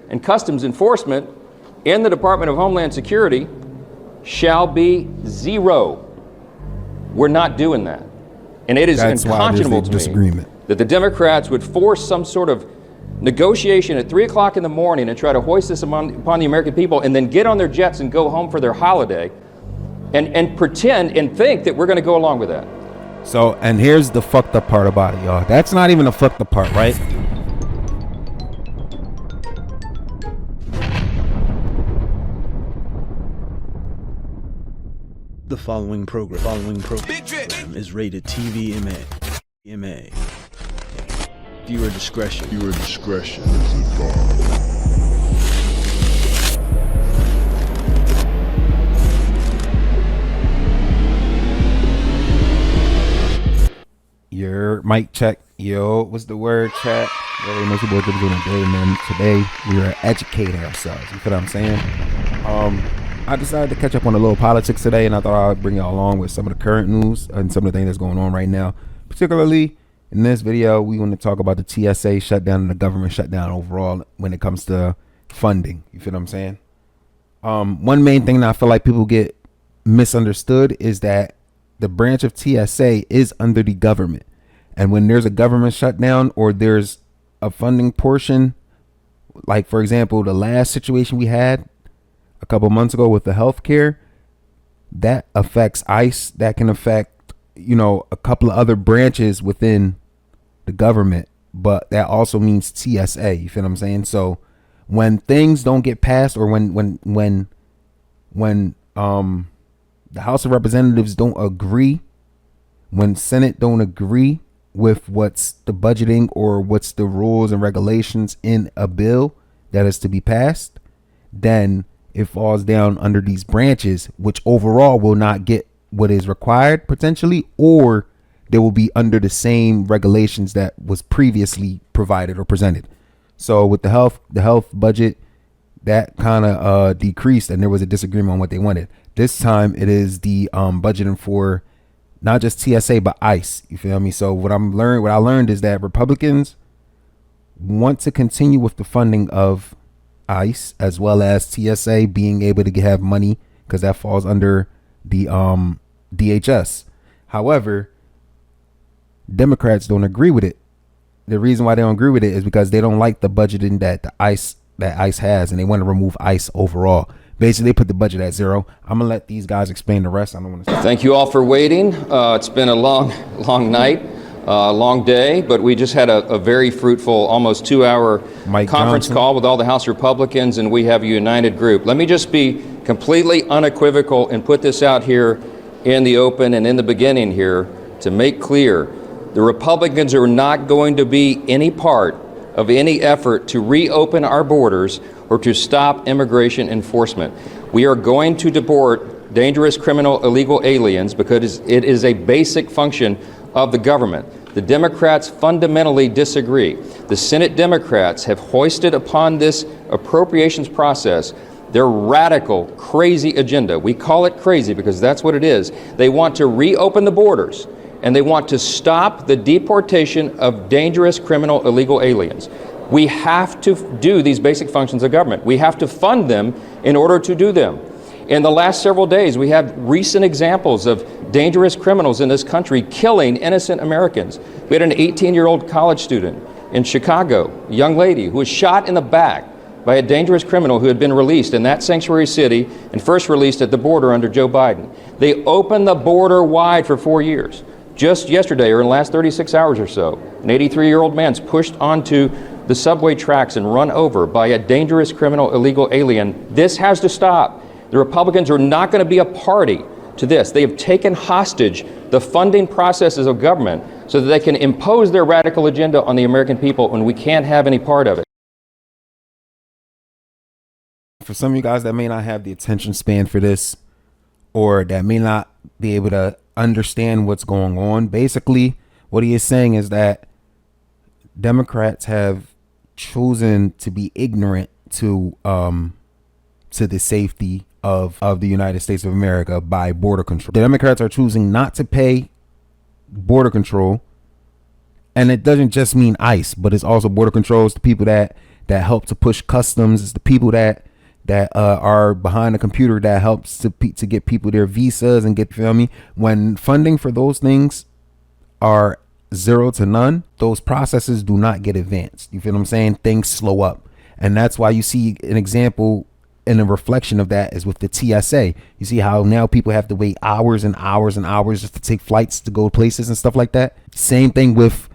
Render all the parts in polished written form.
and Customs Enforcement in the Department of Homeland Security shall be zero. We're not doing that. And it is unconscionable to me that the Democrats would force some sort of negotiation at 3 o'clock in the morning and try to hoist this upon the American people and then get on their jets and go home for their holiday and pretend and think that we're going to go along with that. So, and here's the fucked up part about it, y'all. That's not even the fucked up part, right? The following program is rated TV MA. Viewer discretion is advised. Your mic check. Yo, what's the word, chat? Really knows what we're doing today, man. Today we are educating ourselves. You feel what I'm saying? I decided to catch up on a little politics today, and I thought I'd bring y'all along with some of the current news and some of the things that's going on right now. Particularly in this video, we want to talk about the TSA shutdown and the government shutdown overall when it comes to funding. You feel what I'm saying? One main thing that I feel like people get misunderstood is that the branch of TSA is under the government. And when there's a government shutdown or there's a funding portion, like for example, the last situation we had a couple months ago with the healthcare, that affects ICE. That can affect, a couple of other branches within the government, but that also means TSA. You feel what I'm saying? So when things don't get passed, or when the House of Representatives don't agree, when Senate don't agree with what's the budgeting or what's the rules and regulations in a bill that is to be passed, then it falls down under these branches, which overall will not get what is required potentially, or they will be under the same regulations that was previously provided or presented. So with the health budget, that kind of decreased, and there was a disagreement on what they wanted. This time it is the budgeting for not just TSA but ICE. You feel me? So what I learned is that Republicans want to continue with the funding of ICE as well as TSA being able to have money, because that falls under the DHS. However, Democrats don't agree with it. The reason why they don't agree with it is because they don't like the budgeting that ICE has, and they want to remove ICE overall. Basically, they put the budget at zero. I'm gonna let these guys explain the rest. I don't want to. Thank you all for waiting. It's been a long night. Long day, but we just had a very fruitful, almost 2-hour conference call with all the House Republicans, and we have a united group. Let me just be completely unequivocal and put this out here in the open and in the beginning here to make clear: the Republicans are not going to be any part of any effort to reopen our borders or to stop immigration enforcement. We are going to deport dangerous criminal illegal aliens because it is a basic function of the government. The Democrats fundamentally disagree. The Senate Democrats have hoisted upon this appropriations process their radical, crazy agenda. We call it crazy because that's what it is. They want to reopen the borders, and they want to stop the deportation of dangerous criminal illegal aliens. We have to do these basic functions of government. We have to fund them in order to do them. In the last several days, we have recent examples of dangerous criminals in this country killing innocent Americans. We had an 18-year-old college student in Chicago, a young lady who was shot in the back by a dangerous criminal who had been released in that sanctuary city and first released at the border under Joe Biden. They opened the border wide for 4 years. Just yesterday, or in the last 36 hours or so, an 83-year-old man's pushed onto the subway tracks and run over by a dangerous criminal illegal alien. This has to stop. The Republicans are not going to be a party to this. They have taken hostage the funding processes of government so that they can impose their radical agenda on the American people, and we can't have any part of it. For some of you guys that may not have the attention span for this, or that may not be able to understand what's going on, basically what he is saying is that Democrats have chosen to be ignorant to the safety of the United States of America by border control. The Democrats are choosing not to pay border control, and it doesn't just mean ICE, but it's also border controls to people that that help to push customs. It's the people that are behind the computer that helps to get people their visas and get, feel me? When funding for those things are zero to none, those processes do not get advanced. You feel what I'm saying? Things slow up. And that's why you see an example and a reflection of that is with the TSA. You see how now people have to wait hours and hours and hours just to take flights to go places and stuff like that. Same thing with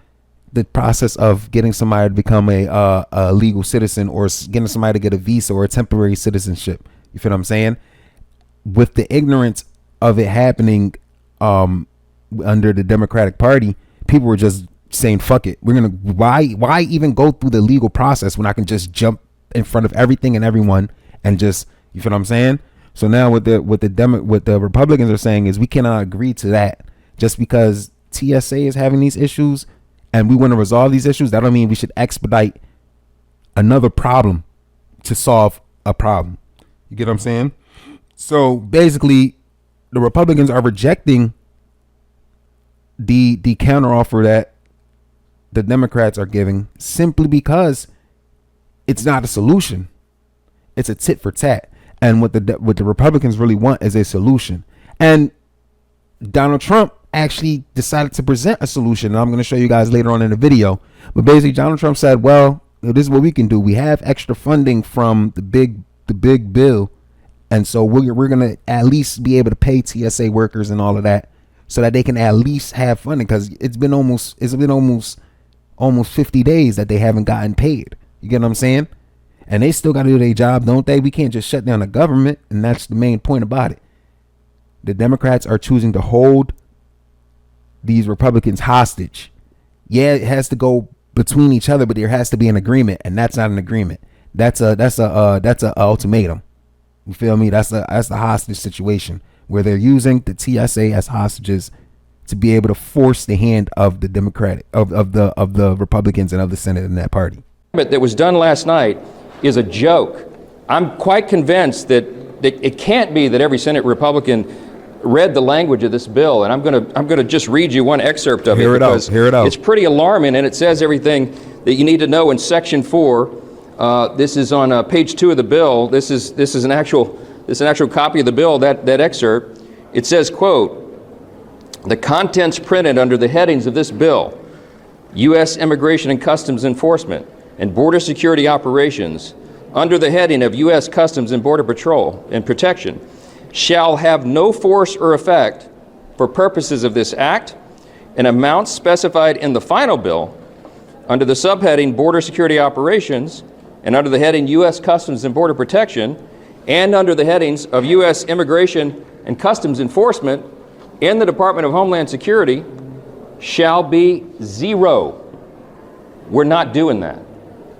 the process of getting somebody to become a legal citizen, or getting somebody to get a visa or a temporary citizenship. You feel what I'm saying? With the ignorance of it happening under the Democratic Party, people were just saying, fuck it. We're going to, why even go through the legal process when I can just jump in front of everything and everyone and just, you feel what I'm saying? So now what the Republicans are saying is we cannot agree to that. Just because TSA is having these issues and we want to resolve these issues, that don't mean we should expedite another problem to solve a problem. You get what I'm saying? So basically, the Republicans are rejecting the counteroffer that the Democrats are giving simply because it's not a solution. It's a tit for tat. And what the Republicans really want is a solution. And Donald Trump actually decided to present a solution, and I'm going to show you guys later on in the video. But basically, Donald Trump said, well, this is what we can do. We have extra funding from the big bill, and so we're going to at least be able to pay TSA workers and all of that so that they can at least have funding, because it's been almost 50 days that they haven't gotten paid. You get what I'm saying? And they still got to do their job, don't they? We can't just shut down the government, and that's the main point about it. The Democrats are choosing to hold these Republicans hostage. Yeah, it has to go between each other, but there has to be an agreement, and that's not an agreement. That's a ultimatum. You feel me? That's a hostage situation where they're using the TSA as hostages to be able to force the hand of the Democratic of the Republicans and of the Senate in that party. That was done last night is a joke. I'm quite convinced that it can't be that every Senate Republican read the language of this bill, and I'm gonna just read you one excerpt of it because it's pretty alarming, and it says everything that you need to know in Section 4. This is on page 2 of the bill. This is an actual copy of the bill. That excerpt. It says, quote, "The contents printed under the headings of this bill, U.S. Immigration and Customs Enforcement and Border Security Operations, under the heading of U.S. Customs and Border Patrol and Protection, shall have no force or effect for purposes of this act, and amounts specified in the final bill under the subheading Border Security Operations and under the heading U.S. Customs and Border Protection and under the headings of U.S. Immigration and Customs Enforcement in the Department of Homeland Security shall be zero." We're not doing that.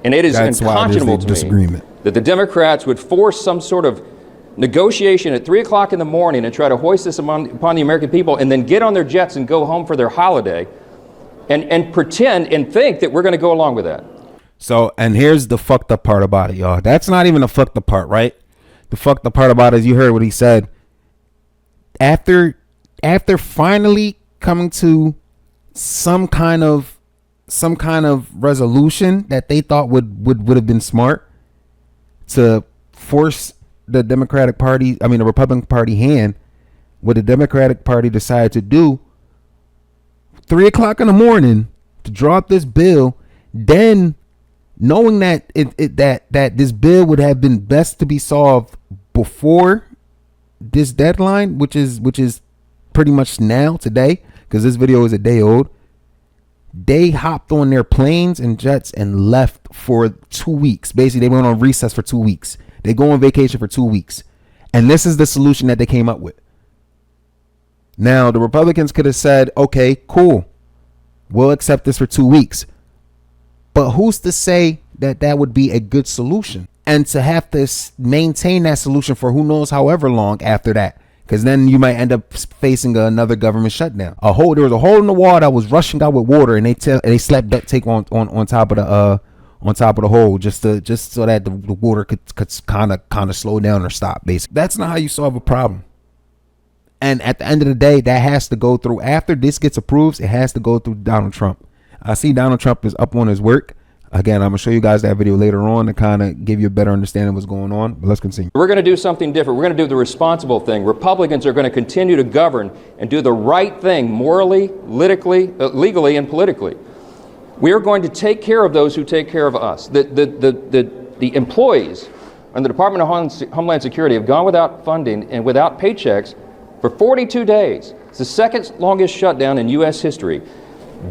And it is unconscionable to me that the Democrats would force some sort of negotiation at 3 o'clock in the morning and try to hoist this upon the American people and then get on their jets and go home for their holiday and pretend and think that we're going to go along with that. So, and here's the fucked up part about it, y'all. That's not even the fucked up part, right? The fucked up part about it is you heard what he said. After finally coming to some kind of resolution that they thought would have been smart to force the Republican Party hand, what the Democratic Party decided to do 3 o'clock in the morning to draw up this bill, then knowing that that this bill would have been best to be solved before this deadline, which is pretty much now today, because this video is a day old. They hopped on their planes and jets and left for 2 weeks. Basically, they went on recess for 2 weeks. They go on vacation for 2 weeks. And this is the solution that they came up with. Now, the Republicans could have said, okay, cool, we'll accept this for 2 weeks. But who's to say that that would be a good solution? And to have to maintain that solution for who knows however long after that. Because then you might end up facing another government shutdown. There was a hole in the wall that was rushing out with water, and they slapped duct tape on top of the hole just so that the water could kind of slow down or stop. Basically, that's not how you solve a problem. And at the end of the day, that has to go through, after this gets approved, it has to go through Donald Trump. I see Donald Trump is up on his work. Again, I'm going to show you guys that video later on to kind of give you a better understanding of what's going on. But let's continue. We're going to do something different. We're going to do the responsible thing. Republicans are going to continue to govern and do the right thing morally, legally, and politically. We are going to take care of those who take care of us. The employees in the Department of Homeland Security have gone without funding and without paychecks for 42 days. It's the second longest shutdown in U.S. history,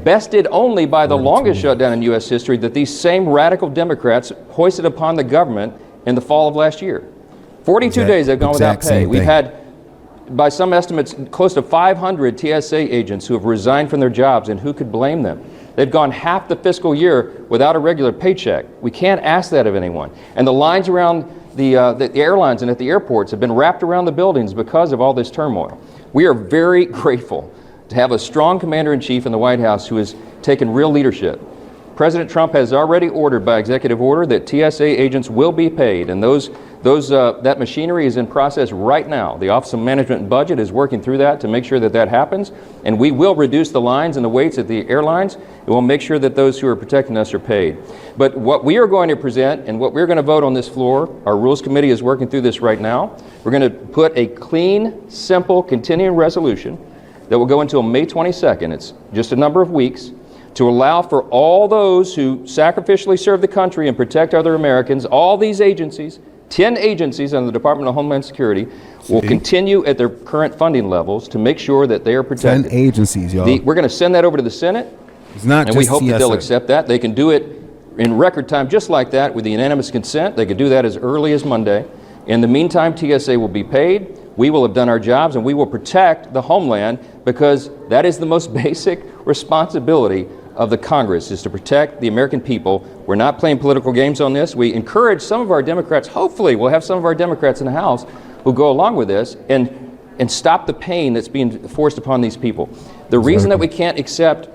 bested only by the longest shutdown in U.S. history that these same radical Democrats hoisted upon the government in the fall of last year. 42 days they've gone without pay. We've had, by some estimates, close to 500 TSA agents who have resigned from their jobs, and who could blame them? They've gone half the fiscal year without a regular paycheck. We can't ask that of anyone. And the lines around the airlines and at the airports have been wrapped around the buildings because of all this turmoil. We are very grateful to have a strong commander-in-chief in the White House who has taken real leadership. President Trump has already ordered by executive order that TSA agents will be paid, and that machinery is in process right now. The Office of Management and Budget is working through that to make sure that that happens, and we will reduce the lines and the waits at the airlines, and we'll make sure that those who are protecting us are paid. But what we are going to present and what we're going to vote on this floor, our Rules Committee is working through this right now. We're going to put a clean, simple, continuing resolution that will go until May 22nd. It's just a number of weeks, to allow for all those who sacrificially serve the country and protect other Americans. All these agencies, 10 agencies under the Department of Homeland Security, will continue at their current funding levels to make sure that they are protected. 10 agencies, y'all. We're going to send that over to the Senate, it's not and just we hope TSA. that they'll accept that. They can do it in record time just like that with the unanimous consent. They could do that as early as Monday. In the meantime, TSA will be paid. We will have done our jobs, and we will protect the homeland, because that is the most basic responsibility of the Congress, is to protect the American people. We're not playing political games on this. We encourage some of our Democrats, hopefully we'll have some of our Democrats in the House who go along with this and stop the pain that's being forced upon these people. The reason that we can't accept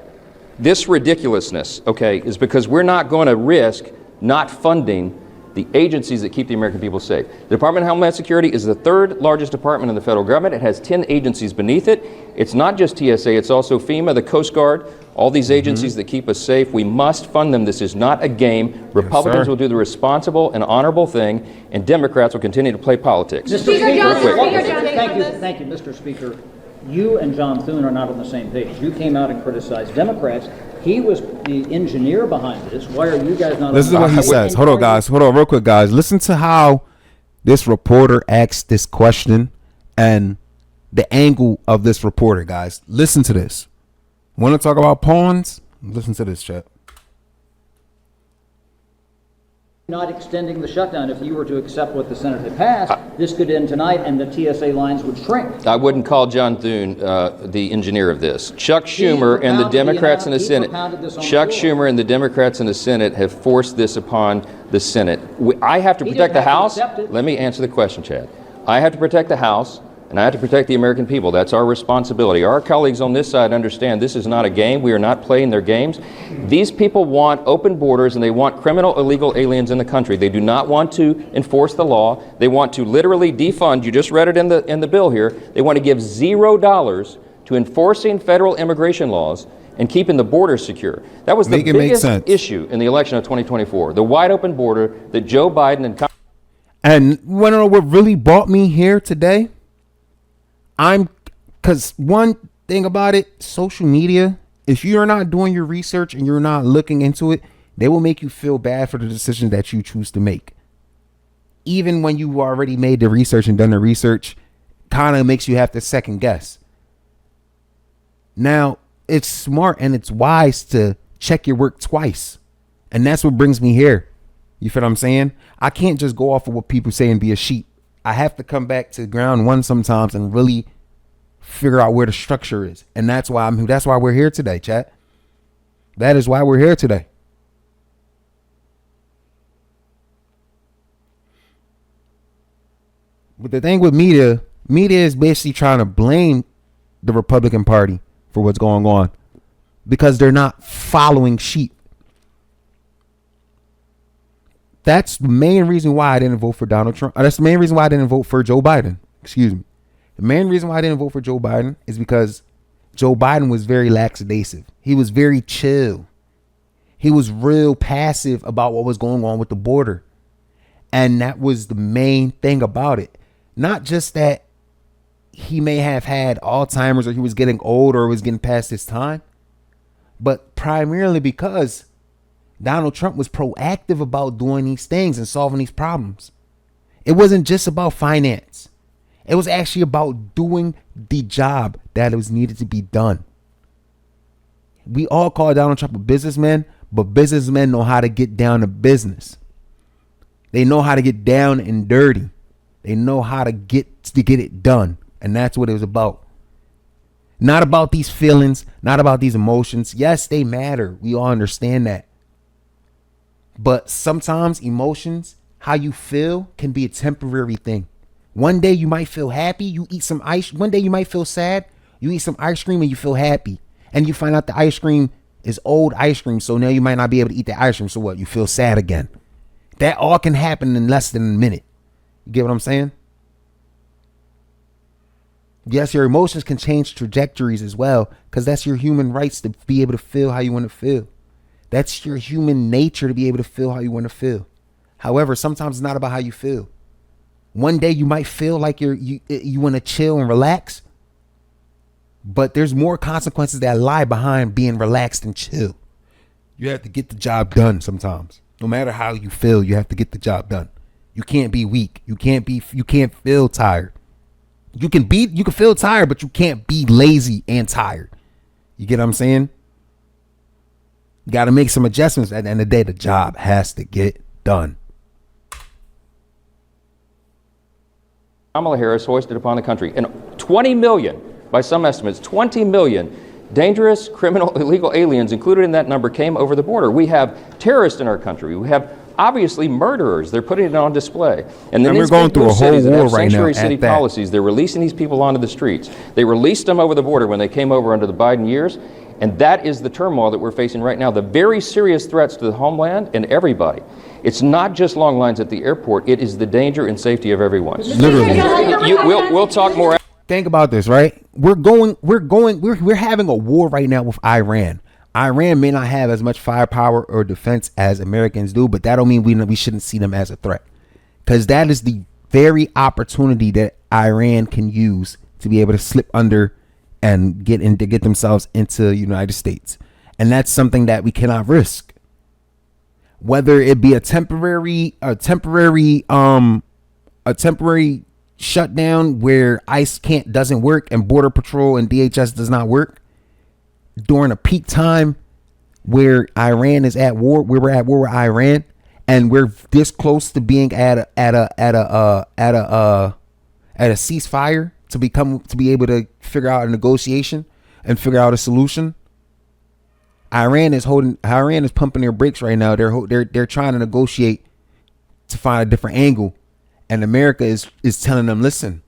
this ridiculousness, okay, is because we're not going to risk not funding the agencies that keep the American people safe. The Department of Homeland Security is the third largest department in the federal government. It has 10 agencies beneath it. It's not just TSA, it's also FEMA, the Coast Guard, all these agencies that keep us safe. We must fund them. This is not a game. Republicans will do the responsible and honorable thing, and Democrats will continue to play politics. Mr. Speaker, thank you, Mr. Speaker. You and John Thune are not on the same page. You came out and criticized Democrats. He was the engineer behind this. Why are you guys not? This is what he says. Hold on, guys. Hold on real quick, guys. Listen to how this reporter asked this question and the angle of this reporter, guys. Listen to this. Want to talk about pawns? Listen to this, chat. Not extending the shutdown. If you were to accept what the Senate had passed, this could end tonight and the TSA lines would shrink. I wouldn't call John Thune the engineer of this. Chuck Schumer and the Democrats in the Senate. Chuck Schumer and the Democrats in the Senate have forced this upon the Senate. I have to protect the House. Let me answer the question, Chad. I have to protect the House, and I have to protect the American people. That's our responsibility. Our colleagues on this side understand this is not a game. We are not playing their games. These people want open borders, and they want criminal, illegal aliens in the country. They do not want to enforce the law. They want to literally defund. You just read it in the bill here. They want to give $0 to enforcing federal immigration laws and keeping the border secure. That was the biggest issue in the election of 2024. The wide open border that Joe Biden and want to know what really brought me here today? Because one thing about it, social media, if you're not doing your research and you're not looking into it, they will make you feel bad for the decision that you choose to make. Even when you already made the research and done the research, kind of makes you have to second guess. Now, it's smart and it's wise to check your work twice. And that's what brings me here. You feel what I'm saying? I can't just go off of what people say and be a sheep. I have to come back to ground one sometimes and really figure out where the structure is. And that's why we're here today, chat. That is why we're here today. But the thing with media is basically trying to blame the Republican Party for what's going on because they're not following sheep. That's the main reason why I didn't vote for Donald Trump. That's the main reason why I didn't vote for Joe Biden. Excuse me. The main reason why I didn't vote for Joe Biden is because Joe Biden was very lackadaisical. He was very chill. He was real passive about what was going on with the border. And that was the main thing about it. Not just that he may have had Alzheimer's or he was getting old or was getting past his time, but primarily because Donald Trump was proactive about doing these things and solving these problems. It wasn't just about finance. It was actually about doing the job that was needed to be done. We all call Donald Trump a businessman, but businessmen know how to get down to business. They know how to get down and dirty. They know how to get it done. And that's what it was about. Not about these feelings, not about these emotions. Yes, they matter. We all understand that. But sometimes emotions, how you feel, can be a temporary thing. One day you might feel happy, you eat some ice. One day you might feel sad, you eat some ice cream and you feel happy. And you find out the ice cream is old ice cream, so now you might not be able to eat the ice cream. So what? You feel sad again. That all can happen in less than a minute. You get what I'm saying? Yes, your emotions can change trajectories as well, because that's your human rights to be able to feel how you want to feel. That's your human nature to be able to feel how you want to feel. However, sometimes it's not about how you feel. One day you might feel like you want to chill and relax, but there's more consequences that lie behind being relaxed and chill. You have to get the job done sometimes. No matter how you feel, you have to get the job done. You can't be weak. You can't feel tired. You can feel tired, but you can't be lazy and tired. You get what I'm saying? You got to make some adjustments. At the end of the day, the job has to get done. Kamala Harris hoisted upon the country, and 20 million, by some estimates, 20 million dangerous, criminal, illegal aliens included in that number came over the border. We have terrorists in our country. We have obviously murderers. They're putting it on display. And then we're going through a whole war right now. Sanctuary city policies. They're releasing these people onto the streets. They released them over the border when they came over under the Biden years. And that is the turmoil that we're facing right now. The very serious threats to the homeland and everybody. It's not just long lines at the airport. It is the danger and safety of everyone. Literally. We'll talk more. Think about this, right? We're having a war right now with Iran. Iran may not have as much firepower or defense as Americans do, but that don't mean we shouldn't see them as a threat. Because that is the very opportunity that Iran can use to be able to slip under and get themselves into the United States. And that's something that we cannot risk. Whether it be a temporary shutdown where ICE doesn't work and Border Patrol and DHS does not work during a peak time where Iran is at war, where we're at war with Iran, and we're this close to being at a ceasefire to be able to figure out a negotiation and figure out a solution. Iran is pumping their brakes right now. They're trying to negotiate to find a different angle. And America is telling them, listen,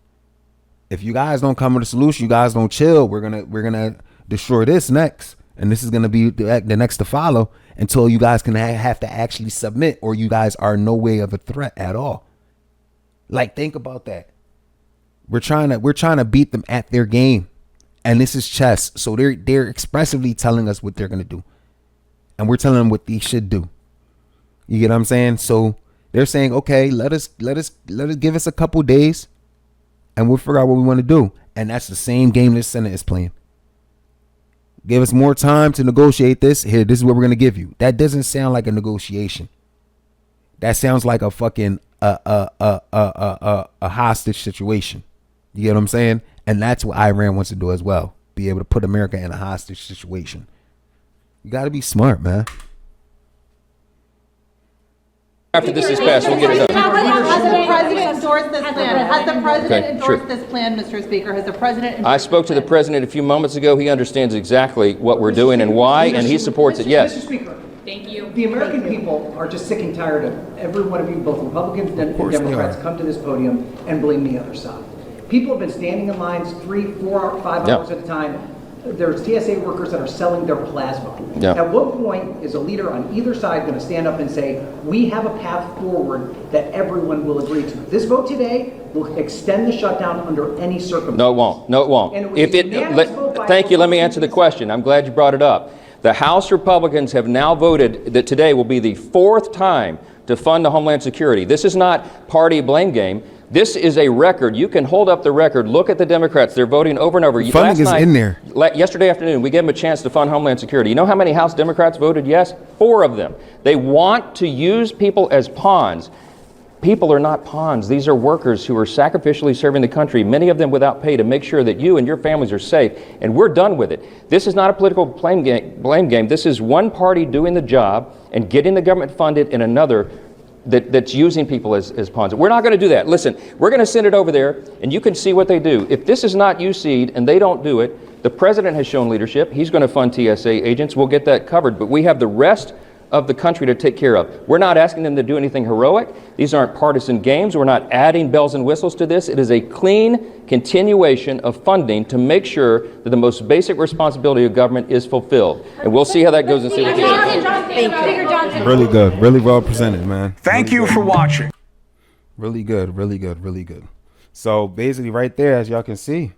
if you guys don't come with a solution, you guys don't chill, we're gonna destroy this next, and this is gonna be the next to follow until you guys can have to actually submit, or you guys are no way of a threat at all. Like, think about that. We're trying to beat them at their game, and this is chess. So they're expressively telling us what they're gonna do, and we're telling them what they should do. You get what I'm saying? So they're saying, okay, let us give us a couple days and we'll figure out what we want to do. And that's the same game this Senate is playing. Give us more time to negotiate this. Here, this is what we're going to give you. That doesn't sound like a negotiation. That sounds like a fucking a hostage situation. You get what I'm saying? And that's what Iran wants to do as well. Be able to put America in a hostage situation. You got to be smart, man. After this is passed, we'll get it done. Has the president endorsed this plan? Has the president endorsed this plan, Mr. Speaker? Has the president? I spoke to the president a few moments ago. He understands exactly what we're doing and why, and he supports it. Yes. Mr. Speaker. Thank you. The American people are just sick and tired of every one of you, both Republicans and Democrats, come to this podium and blame the other side. People have been standing in lines 3, 4, 5 hours at a time. There's TSA workers that are selling their plasma. Yeah. At what point is a leader on either side going to stand up and say, we have a path forward that everyone will agree to? This vote today will extend the shutdown under any circumstance. No, it won't. No, it won't. And it was Thank you. Let me answer the question. I'm glad you brought it up. The House Republicans have now voted that today will be the 4th time to fund the Homeland Security. This is not party blame game. This is a record. You can hold up the record. Look at the Democrats. They're voting over and over. Funding is in there. Yesterday afternoon, we gave them a chance to fund Homeland Security. You know how many House Democrats voted yes? 4 of them. They want to use people as pawns. People are not pawns. These are workers who are sacrificially serving the country, many of them without pay, to make sure that you and your families are safe. And we're done with it. This is not a political blame game. This is one party doing the job and getting the government funded, and another that's using people as pawns. We're not going to do that. Listen, we're going to send it over there, and you can see what they do. If this is not USEED and they don't do it, the president has shown leadership. He's going to fund TSA agents. We'll get that covered. But we have the rest of the country to take care of. We're not asking them to do anything heroic. These aren't partisan games. We're not adding bells and whistles to this. It is a clean continuation of funding to make sure that the most basic responsibility of government is fulfilled. And we'll see how that goes and see what we do. Really good. Really well presented, man. Thank you for watching. Really good. Really good. Really good. So basically right there, as y'all can see,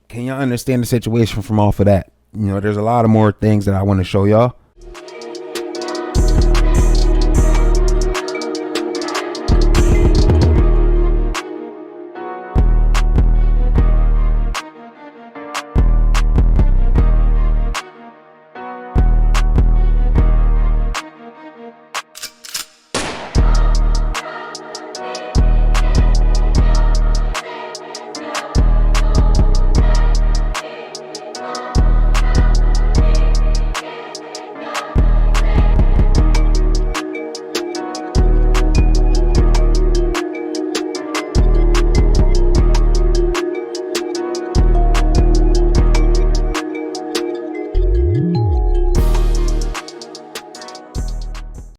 can y'all understand the situation from off of that? You know, there's a lot of more things that I want to show y'all.